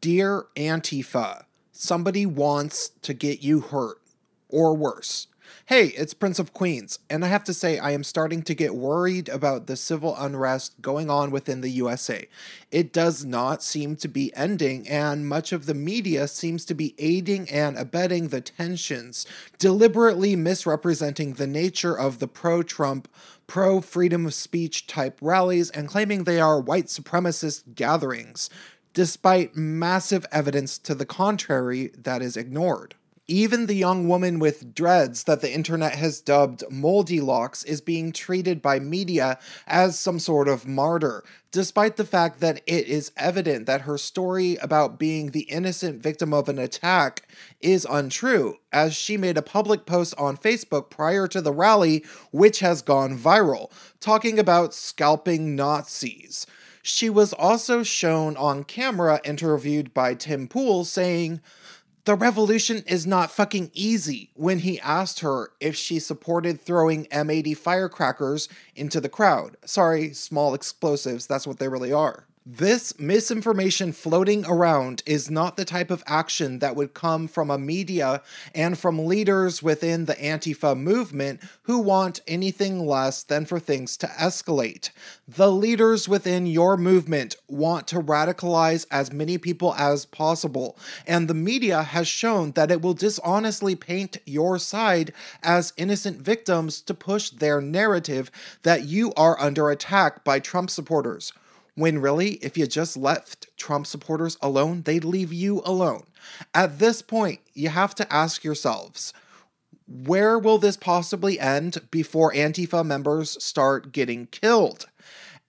Dear Antifa, somebody wants to get you hurt, or worse. Hey, it's Prince of Queens, and I have to say I am starting to get worried about the civil unrest going on within the USA. It does not seem to be ending, and much of the media seems to be aiding and abetting the tensions, deliberately misrepresenting the nature of the pro-Trump, pro-freedom of speech type rallies and claiming they are white supremacist gatherings, despite massive evidence to the contrary that is ignored. Even the young woman with dreads that the internet has dubbed Moldy Locks is being treated by media as some sort of martyr, despite the fact that it is evident that her story about being the innocent victim of an attack is untrue, as she made a public post on Facebook prior to the rally, which has gone viral, talking about scalping Nazis. She was also shown on camera interviewed by Tim Pool saying, "The revolution is not fucking easy," when he asked her if she supported throwing M80 firecrackers into the crowd. Sorry, small explosives, that's what they really are. This misinformation floating around is not the type of action that would come from a media and from leaders within the Antifa movement who want anything less than for things to escalate. The leaders within your movement want to radicalize as many people as possible, and the media has shown that it will dishonestly paint your side as innocent victims to push their narrative that you are under attack by Trump supporters. When really, if you just left Trump supporters alone, they'd leave you alone. At this point, you have to ask yourselves, where will this possibly end before Antifa members start getting killed?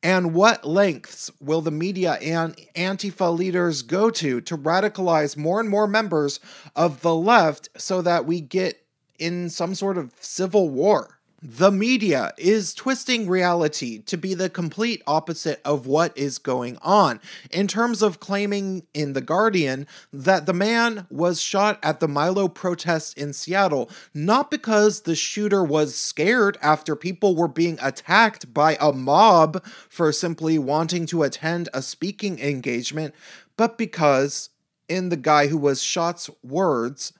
And what lengths will the media and Antifa leaders go to radicalize more and more members of the left so that we get in some sort of civil war? The media is twisting reality to be the complete opposite of what is going on, in terms of claiming in The Guardian that the man was shot at the Milo protests in Seattle, not because the shooter was scared after people were being attacked by a mob for simply wanting to attend a speaking engagement, but because, in the guy who was shot's words,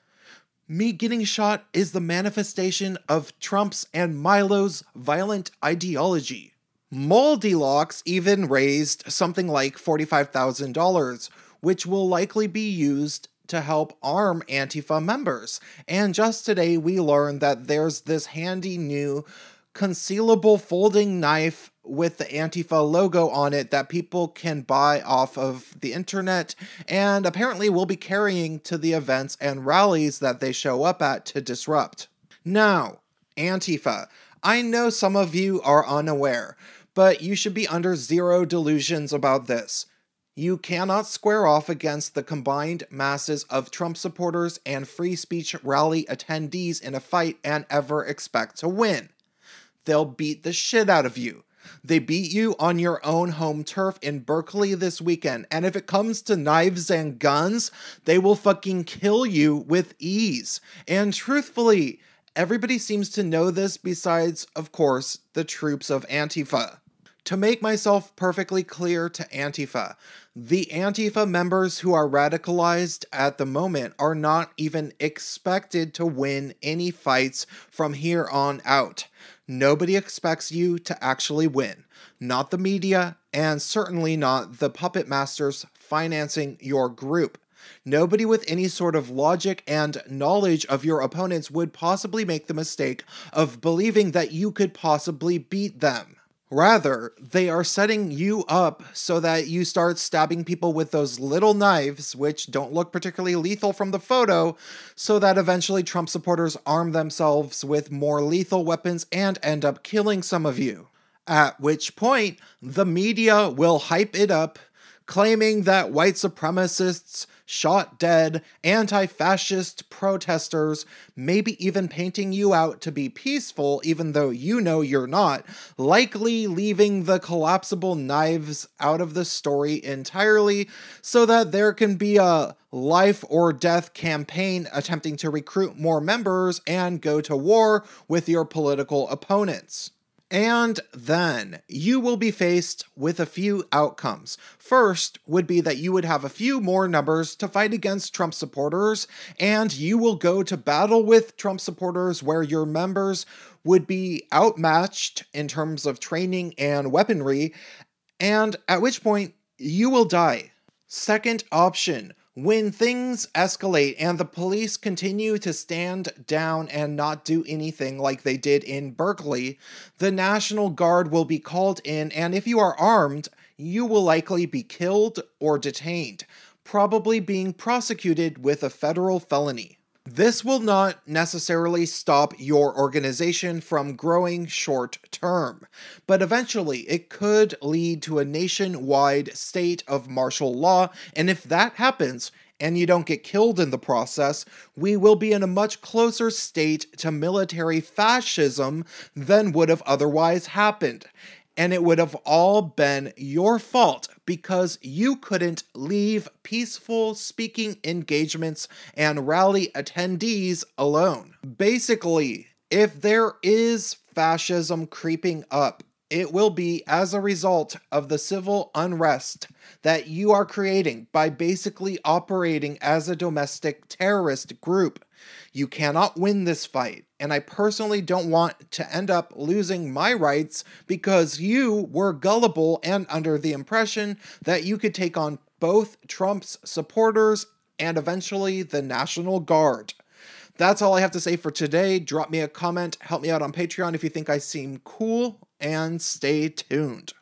"Me getting shot is the manifestation of Trump's and Milo's violent ideology." Moldy Locks even raised something like $45,000, which will likely be used to help arm Antifa members. And just today we learned that there's this handy new concealable folding knife with the Antifa logo on it that people can buy off of the internet and apparently will be carrying to the events and rallies that they show up at to disrupt. Now, Antifa. I know some of you are unaware, but you should be under zero delusions about this. You cannot square off against the combined masses of Trump supporters and free speech rally attendees in a fight and ever expect to win. They'll beat the shit out of you. They beat you on your own home turf in Berkeley this weekend, and if it comes to knives and guns, they will fucking kill you with ease. And truthfully, everybody seems to know this besides, of course, the troops of Antifa. To make myself perfectly clear to Antifa, the Antifa members who are radicalized at the moment are not even expected to win any fights from here on out. Nobody expects you to actually win. Not the media, and certainly not the puppet masters financing your group. Nobody with any sort of logic and knowledge of your opponents would possibly make the mistake of believing that you could possibly beat them. Rather, they are setting you up so that you start stabbing people with those little knives, which don't look particularly lethal from the photo, so that eventually Trump supporters arm themselves with more lethal weapons and end up killing some of you. At which point, the media will hype it up, claiming that white supremacists shot dead anti-fascist protesters, maybe even painting you out to be peaceful even though you know you're not, likely leaving the collapsible knives out of the story entirely so that there can be a life or death campaign attempting to recruit more members and go to war with your political opponents. And then you will be faced with a few outcomes. First would be that you would have a few more numbers to fight against Trump supporters, and you will go to battle with Trump supporters where your members would be outmatched in terms of training and weaponry, and at which point you will die. Second option, when things escalate and the police continue to stand down and not do anything like they did in Berkeley, the National Guard will be called in, and if you are armed, you will likely be killed or detained, probably being prosecuted with a federal felony. This will not necessarily stop your organization from growing short term, but eventually it could lead to a nationwide state of martial law, and if that happens, and you don't get killed in the process, we will be in a much closer state to military fascism than would have otherwise happened. And it would have all been your fault because you couldn't leave peaceful speaking engagements and rally attendees alone. Basically, if there is fascism creeping up, it will be as a result of the civil unrest that you are creating by basically operating as a domestic terrorist group. You cannot win this fight, and I personally don't want to end up losing my rights because you were gullible and under the impression that you could take on both Trump's supporters and eventually the National Guard. That's all I have to say for today. Drop me a comment, help me out on Patreon if you think I seem cool, and stay tuned.